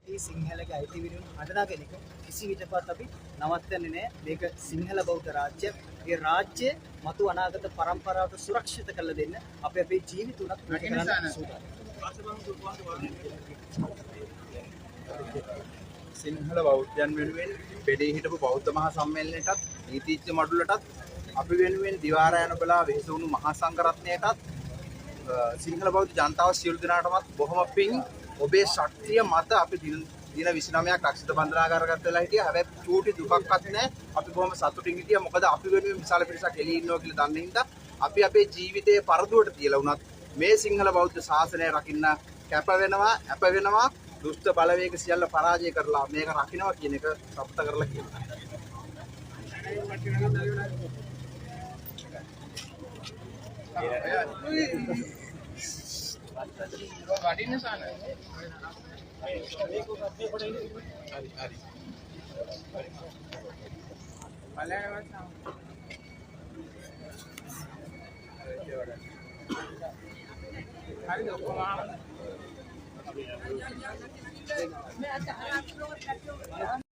සිංහලගේ අයිති විරුන් හඳුනාගෙන එක කිසි විටකවත් අපි නවත්තන්නේ නැහැ. මේක සිංහල බෞද්ධ රාජ්‍යයක්. මේ රාජ්‍ය මතු අනාගත පරම්පරාවට සුරක්ෂිත කරලා දෙන්න අපි අපේ ජීවිත උනත් කරන්න සූදානම්. සිංහල බෞද්ධයන් වෙනුවෙන් පෙඩේ හිටපු බෞද්ධ මහා සම්මේලනයටත් නීතිඥ මඩුලටත් අපි වෙනුවෙන් දිවාරයන බලා වෙහෙසුණු මහා සංඝරත්නයටත් සිංහල බෞද්ධ ජනතාව සියලු දෙනාටමත් බොහොම පිං. ඔබේ ශක්තිය මත අපි දින 29ක් රක්ෂිත බන්ධනාගාරගත වෙලා හිටියා. හැබැයි චූටි දුකක්වත් නැහැ. අපි බොහොම සතුටින් හිටියා. මොකද අපි වෙනුවෙන් විශාල පිරිසක් එළියේ ඉන්නවා කියලා දන්න හින්දා අපි අපේ ජීවිතයේ පරදුවට තියලා වුණත් මේ සිංහල බෞද්ධ ශාසනය රකින්න කැප වෙනවා. දුෂ්ට බලවේග සියල්ල පරාජය කරලා මේක රකින්නවා කියන එක සප්ත කරලා කියනවා. වඩින්න සාන. හරි ඔක්කොම